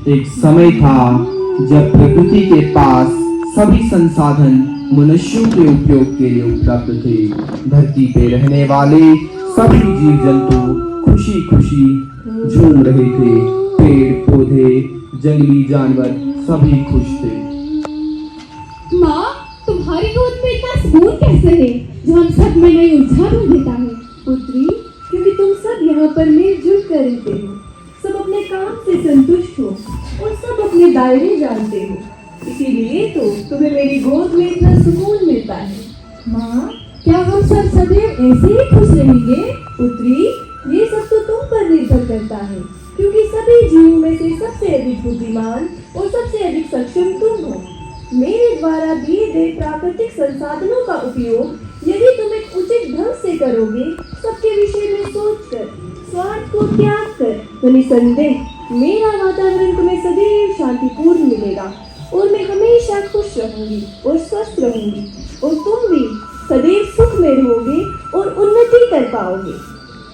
एक समय था जब प्रकृति के पास सभी संसाधन मनुष्यों के उपयोग के लिए उपलब्ध थे। धरती पे रहने वाले सभी जीव जंतु खुशी खुशी झूम रहे थे। पेड़ पौधे जंगली जानवर सभी खुश थे। माँ, तुम्हारी गोद में इतना सुकून कैसे है जो हम सब में नई ऊर्जा भर देता है? पुत्री, क्योंकि तुम सब यहाँ पर मिलजुल कर रहते हो, सब अपने काम से संतुष्ट हो और सब अपने दायरे जानते हो, इसीलिए तो तुम्हें मेरी गोद में इतना सुकून मिलता है। माँ, क्या हम सब सदैव ऐसे ही खुश रहेंगे? पुत्री, ये सब तो तुम पर निर्भर करता है, क्योंकि सभी जीवों में से सबसे अधिक बुद्धिमान और सबसे अधिक सक्षम तुम हो। मेरे द्वारा दिए गए प्राकृतिक संसाधनों का उपयोग यदि तुम एक उचित ढंग से करोगे, सबके विषय में सोचकर, स्वार्थ को त्याग कर, तो निसंदेह मेरा वातावरण तुम्हें सदैव शांतिपूर्ण मिलेगा और मैं हमेशा खुश रहूंगी और स्वस्थ रहूंगी और तुम भी सदैव सुख में रहोगे और उन्नति कर पाओगे।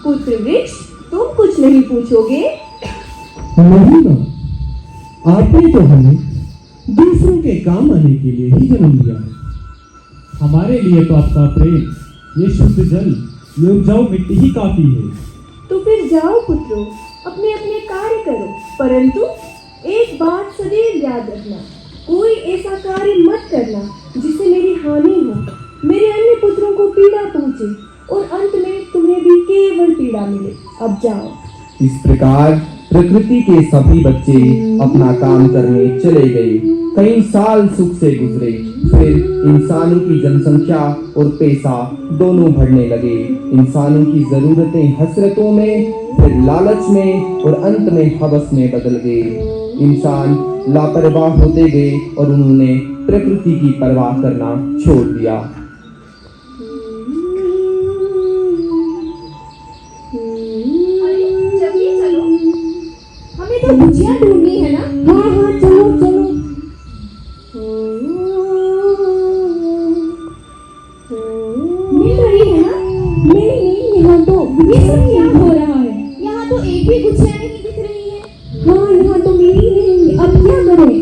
पुत्र वृक्ष, तुम कुछ नहीं पूछोगे? नहीं माँ, आपने तो हमें दूसरों के काम आने के लिए ही जन्म दिया है। हमारे लिए तो आपका प्रेम, ये शुद्ध जल, ये उपजाऊ मिट्टी ही काफी है। तो फिर जाओ पुत्रों, अपने अपने कार्य करो, परंतु एक बात सदैव याद रखना, कोई ऐसा कार्य मत करना जिससे मेरी हानि हो, मेरे अन्य पुत्रों को पीड़ा पहुंचे और अंत में तुम्हें भी केवल पीड़ा मिले। अब जाओ। इस प्रकार प्रकृति के सभी बच्चे अपना काम करने चले गए। कई साल सुख से गुजरे। फिर इंसानों की जनसंख्या और पैसा दोनों बढ़ने लगे। इंसानों की जरूरतें हसरतों में, फिर लालच में और अंत में हवस में बदल गए। इंसान लापरवाह होते गए और उन्होंने प्रकृति की परवाह करना छोड़ दिया। हमें तो गुजिया ढूंढनी है ना? हाँ हाँ, चलो चलो। मिल रही है ना? नहीं, यहाँ तो ये सब क्या हो रहा है? यहाँ तो एक भी गुजिया नहीं दिख रही है। हाँ, यहाँ तो मिल ही नहीं। अब क्या करें?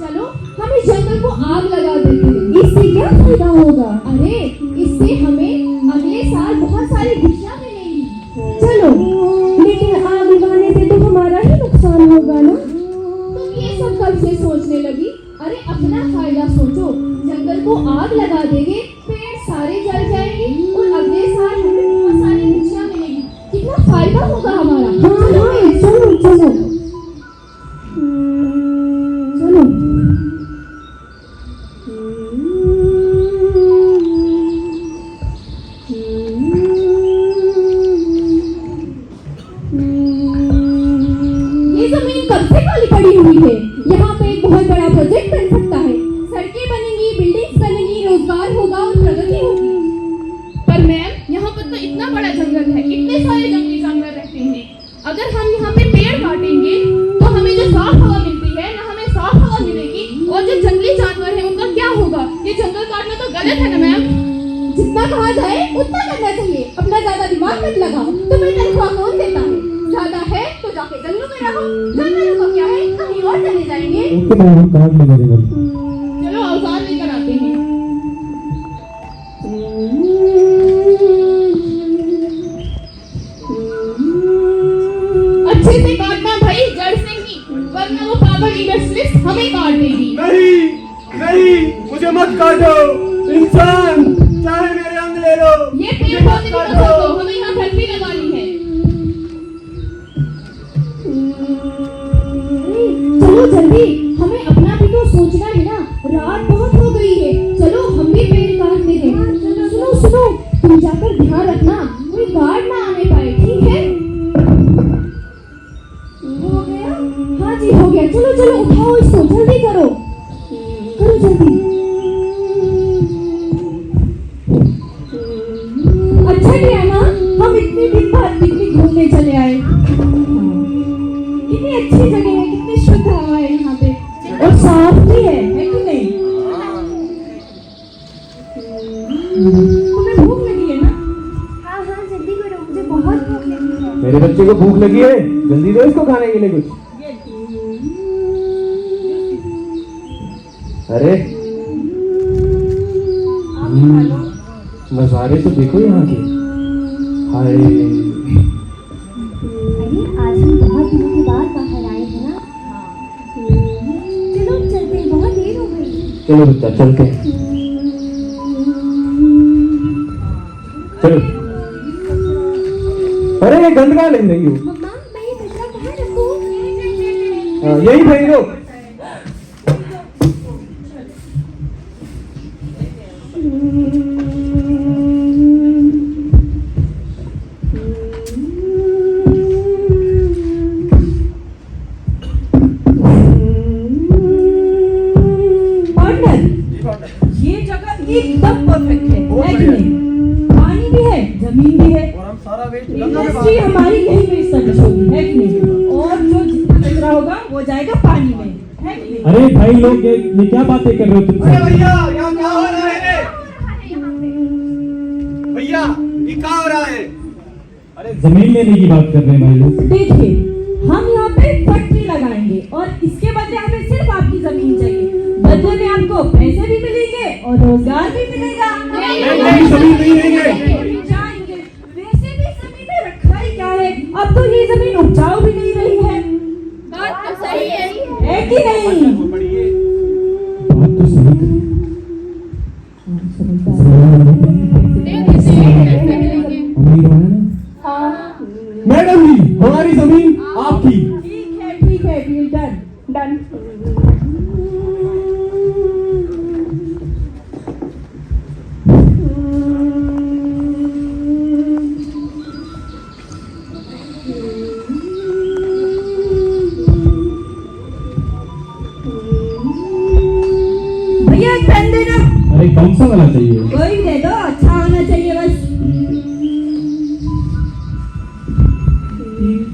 चलो हम इस जंगल को आग लगा देते हैं। इससे क्या फायदा होगा? अरे इससे हमें अगले साल बहुत सारी गुजिया मिलेंगी। चलो, लेकिन आग लगाने से तो हमारा ही नुकसान होगा ना? तुम ये सब कब से सोचने लगी? अरे अपना फायदा सोचो। जंगल को आग लगा देंगे, पेड़ सारे जल जाएंगे और अगले साल हमें बहुत सारी गुजिया मिलेगी। कितना फायदा होगा हमारा। हाँ, चलो चलो चलो। ये जमीन कब से खाली पड़ी हुई है? यहाँ पे एक बहुत बड़ा प्रोजेक्ट बन सकता है। सड़कें बनेंगी, बिल्डिंग्स बनेंगी, रोजगार होगा और प्रगति होगी। पर मैम, यहाँ पर तो इतना बड़ा जंगल है, इतने सारे जंगली जानवर रहते हैं। अगर हम यहाँ पे पेड़ काटेंगे तो हमें जो साफ हवा मिलती है ना, हमें साफ हवा मिलेगी, और जो जंगली जानवर है उनका क्या होगा? ये जंगल काटना तो गलत है ना मैम? जितना कहा जाए उतना करना चाहिए। अपना ज्यादा दिमाग मत लगाओ। तुम्हें तनख्वाह कौन देता है? ज्यादा है तो जाके जंगलों में रहो। जंगलों का क्या है, कहीं और चले जाएंगे। ओके भाई, हम काट लेंगे। चलो औजार लेकर आते हैं। अच्छे से काटना भाई, जड़ से ही, वरना वो पागल इवेस्टलिस्ट हमें काट देगी। नहीं, मुझे मत काटो। इंसान, चाहे मेरे अंग ले लो। ये पेड़ पौधे को तो दो, हमें यहाँ घर भी लगानी है। चलो जल्दी, हमें अपना भी तो सोचना है ना। रात बहुत हो गई है। चलो हम भी पेड़ काटते हैं। सुनो, तुम जाकर ध्यान रखना, कोई गार्ड ना आने पाए, ठीक है? हो गया? हाँ जी, हो गया। चलो उठाओ इसको, जल्दी करो जल्दी। अच्छा किया ना, हम इतने दिन बाद पिकनिक घूमने चले आए। कितनी अच्छी जगह है, कितनी शुद्ध हवा है यहाँ पे, और साफ भी है कि नहीं? तुम्हें भूख लगी है ना? हाँ, जल्दी करो, मुझे बहुत भूख लगी है। मेरे बच्चे को भूख लगी है, जल्दी दो इसको खाने के लिए कुछ। अरे नजारे तो देखो यहाँ के। हाय, अरे आज हम बहुत दिनों के बाद बाहर आए हैं ना। चलो चलते हैं, बहुत देर हो गई। चलो बच्चा चलते हैं। चलो। अरे गंदगा ले रही हो। मम्मा मैं ये कचरा कहाँ रखूँ? यही भाई लो। ये जगह एकदम परफेक्ट है कि नहीं? पानी भी है, जमीन भी है, और हम सारा वेस्ट इंडस्ट्री हमारी यही वेस्ट सर्विस होगी, है कि नहीं? और जो जितना कचरा होगा वो जाएगा पानी में, है कि नहीं? अरे भाई लोग ये क्या बातें कर रहे हो तुम? अरे भैया यहाँ क्या हो रहा है? भैया ये क्या हो रहा है? अरे जमीन लेने की बात कर रहे हैं भाई लोग। देखिए हम यहाँ पे फैक्ट्री लगाएंगे और इसके बदले हमें सिर्फ आपकी जमीन चाहिए। बदले में आपको पैसे भी मिलेंगे और रोजगार भी मिलेगा। नहीं, जमीन नहीं लेंगे। जाएंगे। वैसे भी जमीन में रखा ही क्या है? अब तो ये जमीन उपजाऊ भी नहीं रही है। बात तो सही है। है कि नहीं? बात तो सही कही। अमीर हो ना? मैडम जी हमारी जमीन आपकी। ठीक है डील डन। भैया एक पेन देना। अरे कौन सा वाला चाहिए? कोई भी दे दो, अच्छा होना चाहिए बस।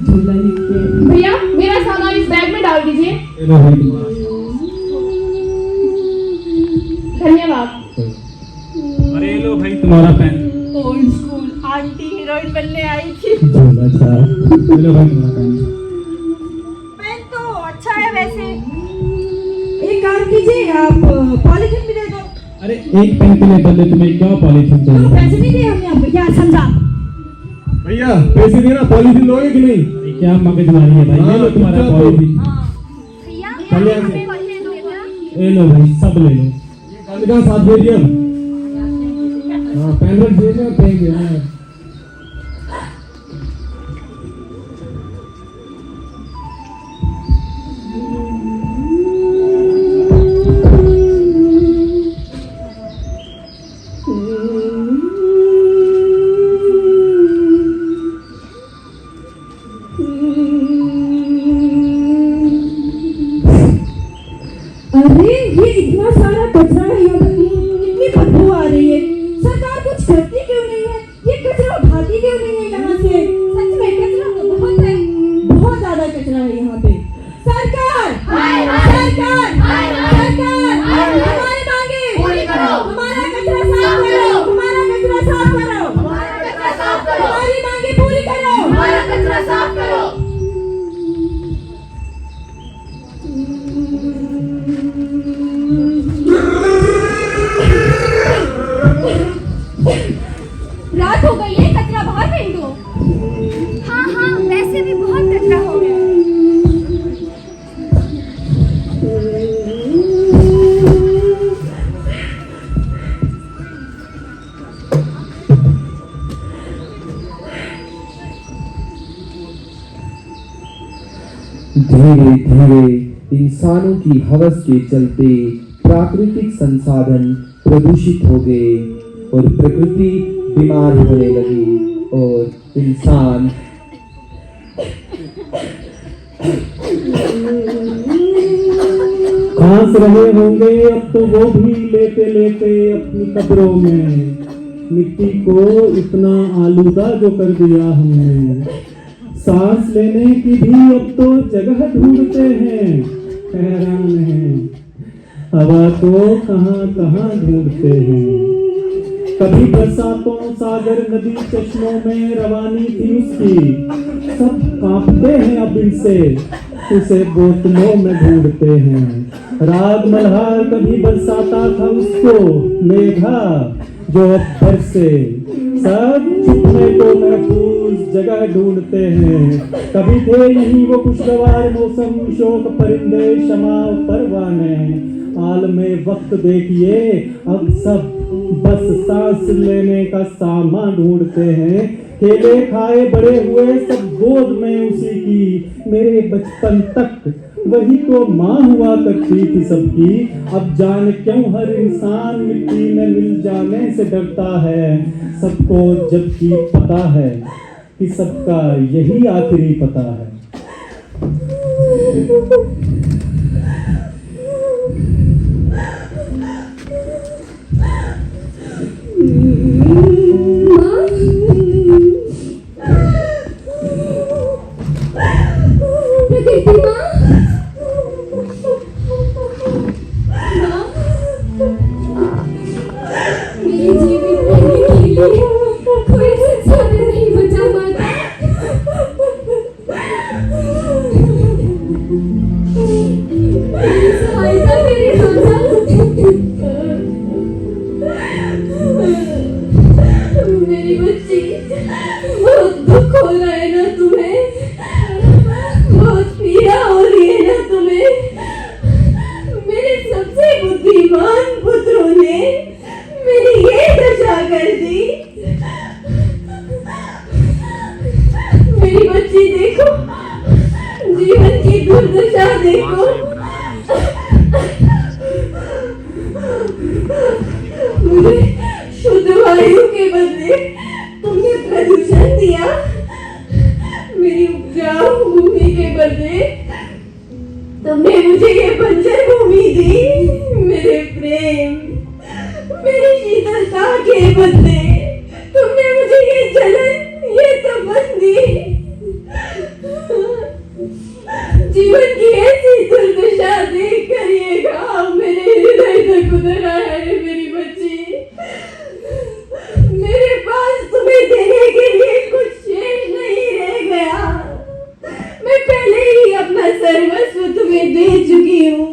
झूला लिख के। भैया मेरा सामान इस बैग में डाल दीजिए। लो भाई तुम्हारा। धन्यवाद। अरे लो भाई तुम्हारा pen. Old school aunty heroine बनने आई थी। झोला छाप। लो भाई तुम्हारा पेन। पेन तो अच्छा है वैसे। एक काम कीजिए, आप पॉलीथिन भी दे दो। अरे एक पेन के लिए बदले तुम्हें क्या पॉलीथिन तो चाहिए? पैसे नहीं दिए हमने आपको, क्या समझा? भैया पैसे देना, पॉलीथिन लोगे कि नहीं? अरे क्या मगजमारी है भाई? ये लो तुम्हारा हाँ, पॉलीथिन। भैया चलिए हमें ऐसे। पैसे दोगे? ये लो भाई सब ले लो। ये गंद का साथ दे दिया। हाँ पेन रख दे दिया, पेन देना है। अरे ये इतना सारा कचरा है यहाँ पर, कितनी बदबू आ रही है। सरकार कुछ करती क्यों नहीं है? ये कचरा उठाती क्यों नहीं है यहाँ से? सच में कचरा तो बहुत है, बहुत ज्यादा कचरा है यहाँ पे। सरकार सरकार सरकार हमारी मांगे पूरी करो। हमारा कचरा साफ करो, हमारा कचरा साफ करो, हमारा कचरा साफ करो। हमारी मांगे पूरी करो। हमारा कचरा साफ करो। रात हो गई है, कचरा बाहर फेंक दो। हाँ वैसे भी बहुत कचरा हो गया है। धीरे धीरे इंसानों की हवस के चलते प्राकृतिक संसाधन प्रदूषित हो गए और प्रकृति बीमार होने लगी और इंसान खांस रहे होंगे अब तो वो भी लेते लेते अपनी कब्रों में। मिट्टी को इतना आलूदा जो कर दिया हमने, सांस लेने की भी अब तो जगह ढूंढते हैं। हैरान है हवा को कहाँ कहाँ ढूंढते हैं। कभी बरसातों सागर नदी चश्मों में रवानी थी उसकी, सब कांपते हैं अब इनसे, उसे बोतलों में ढूंढते हैं। राग मल्हार कभी बरसाता था उसको मेघा, जो अब बरसे। सब छुपने को महफूज जगह ढूंढते हैं। कभी थे नहीं वो खुशगवार मौसम, शोक परिंदे शमा परवाने। आलमे वक्त देखिए अब सब बस सांस लेने का सामान ढूंढते हैं। केले खाए बड़े हुए सब गोद में उसी की, मेरे बचपन तक वही तो माँ हुआ करती थी सबकी। अब जाने क्यों हर इंसान मिट्टी में मिल जाने से डरता है, सबको जबकि पता है कि सबका यही आखिरी पता है। प्रकृति माँ, मेरे जीवित रहने के लिए कोई संसाधन नहीं बचा माता। मेरी सहायता मेरे माता। मेरी बच्ची, बहुत दुख हो रहा है ना तुम्हें, बहुत पीड़ा हो रही है ना तुम्हें। मेरे सबसे बुद्धिमान पुत्रों ने मेरी ये दशा कर दी। मेरी बच्ची देखो, जीवन की दुर्दशा देखो। मुझे शुद्ध वायु के बदले तुमने प्रदूषण दिया, मेरी उपजाऊ भूमि के बदले तुमने मुझे ये बंजर भूमि दी। मेरे प्रेम, मेरी शीतलता के बदले तुमने मुझे ये जलन, ये तपन दी। जीवन की ऐसी दुर्दशा देख कर ये घाव मेरे हृदय तक उतर आया है। मेरी बच्ची, मेरे पास तुम्हें देने के लिए कुछ शेष नहीं रह गया। मैं पहले ही अपना सर्वस्व तुम्हें दे चुकी हूँ।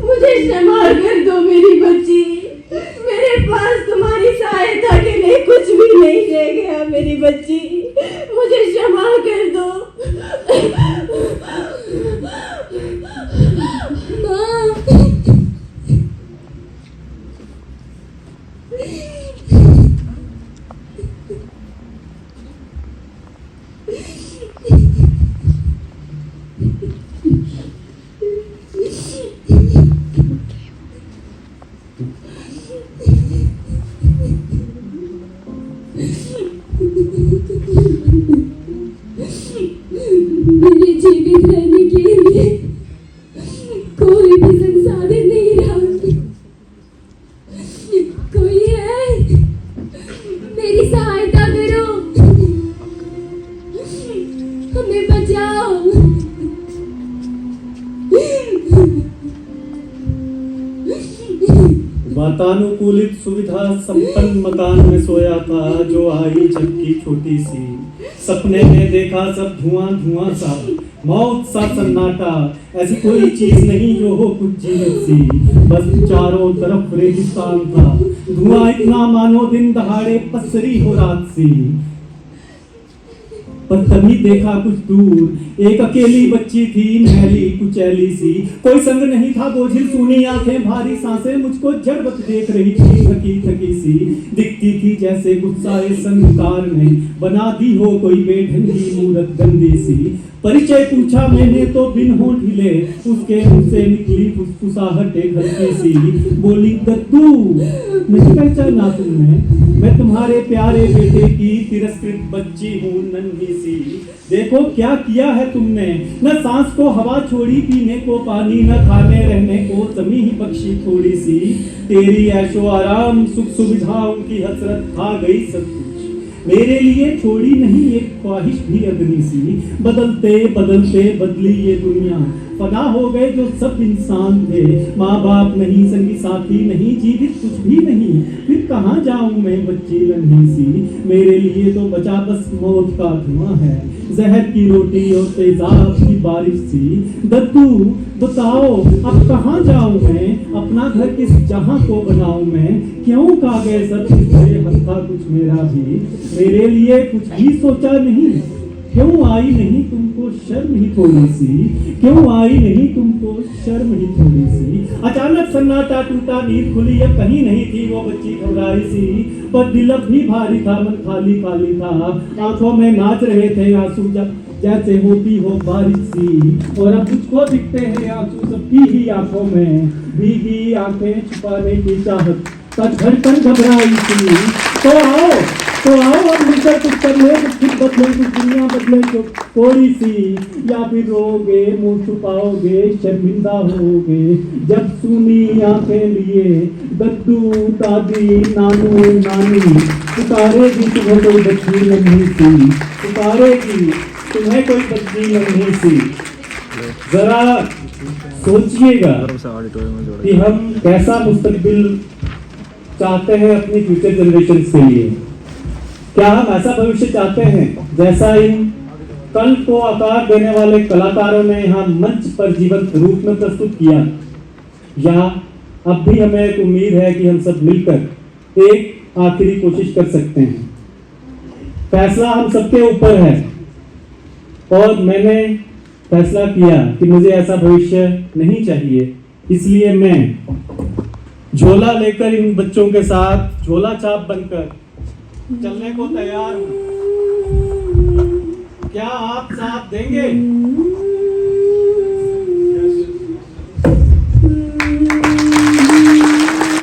मुझे क्षमा कर दो मेरी बच्ची, मेरे पास तुम्हारी सहायता के लिए कुछ भी नहीं रह गया। मेरी बच्ची, मुझे क्षमा कर दो। मेरे जीवित रहने के लिए कोई भी संसाधन नहीं रहा। कोई है, मेरी सहायता करो, हमें बचाओ। वातानुकूलित सुविधा संपन्न मकान में सोया था जो आई झपकी छोटी सी। सपने में देखा सब धुआं धुआं सा, मौत सा सन्नाटा, ऐसी कोई चीज नहीं जो हो कुछ जीवित सी। बस चारों तरफ रेगिस्तान था, धुआं इतना मानो दिन दहाड़े पसरी हो रात सी। पर तभी देखा कुछ दूर एक अकेली बच्ची थी, मैली कुचैली सी। कोई संग नहीं था, बोझिल सूनी आंखें भारी सांसें मुझको जड़वत देख रही थी, थकी थकी सी। दिखती थी जैसे गुस्साए संकार ने बना दी हो कोई बेढंगी मूरत गंदी सी। परिचय पूछा मैंने तो बिन होंठ हिले, उसके मुंह से निकली फुसफुसाहटे हल्की सी। बोली गद्दू, नहीं पहचाना तुमने, मैं तुम्हारे प्यारे बेटे की तिरस्कृत बच्ची हूँ नन्ही सी। देखो क्या किया है तुमने, न सांस को हवा छोड़ी, पीने को पानी, न खाने रहने को जमी ही बख्शी थोड़ी सी। तेरी ऐशो आराम सुख सुविधाओं की हसरत खा गई सब कुछ, मेरे लिए छोड़ी नहीं एक ख्वाहिश भी अग्नि सी। बदलते बदलते बदली ये दुनिया, फना हो गए जो सब इंसान थे। माँ बाप नहीं, संगी साथी नहीं, जीवित कुछ भी नहीं, फिर कहाँ जाऊं मैं बच्ची नन्ही सी। मेरे लिए तो बचा बस मौत का धुआं है, जहर की रोटी और तेजाब की बारिश सी। दद्दू बताओ अब कहाँ जाऊं मैं, अपना घर किस जहां को बनाऊं मैं। क्यों कागे सब तुझे हंसा कुछ मेरा भी, मेरे लिए कुछ भी सोचा नहीं। क्यों आई नहीं तुमको शर्म ही थोड़ी सी, क्यों आई नहीं तुमको शर्म ही थोड़ी सी। अचानक सन्नाटा टूटा, नींद खुली, अब कहीं नहीं थी वो बच्ची घबराई सी। पर दिल अब भी भारी था, मन खाली खाली था, आंखों में नाच रहे थे आंसू जब जैसे होती हो बारिश सी। और अब मुझको दिखते हैं आंसू सबकी ही आंखों में, भीगी आंखें छुपाने की चाहत तक धड़कन घबराई सी। तो आओ अब मिलकर कुछ कर ले, कुछ बदले, कुछ दुनिया बदले जो थोड़ी सी। या फिर रोगे, मुंह छुपाओगे, शर्मिंदा होगे जब सुनी आंखें लिए दद्दू दादी नानू नानी। पुकारेगी तुम्हें कोई बच्ची नन्ही सी, पुकारेगी तुम्हें कोई बच्ची नन्ही सी। जरा सोचिएगा कि हम कैसा मुस्तकबिल चाहते हैं अपनी फ्यूचर जनरेशन के लिए। क्या हम ऐसा भविष्य चाहते हैं जैसा इन कल को आकार देने वाले कलाकारों ने यहाँ मंच पर जीवंत रूप में प्रस्तुत किया, या अब भी हमें एक उम्मीद है कि हम सब मिलकर एक आखिरी कोशिश कर सकते हैं। फैसला हम सबके ऊपर है और मैंने फैसला किया कि मुझे ऐसा भविष्य नहीं चाहिए, इसलिए मैं झोला लेकर इन बच्चों के साथ झोला छाप बनकर चलने को तैयार हूं। क्या आप साथ देंगे?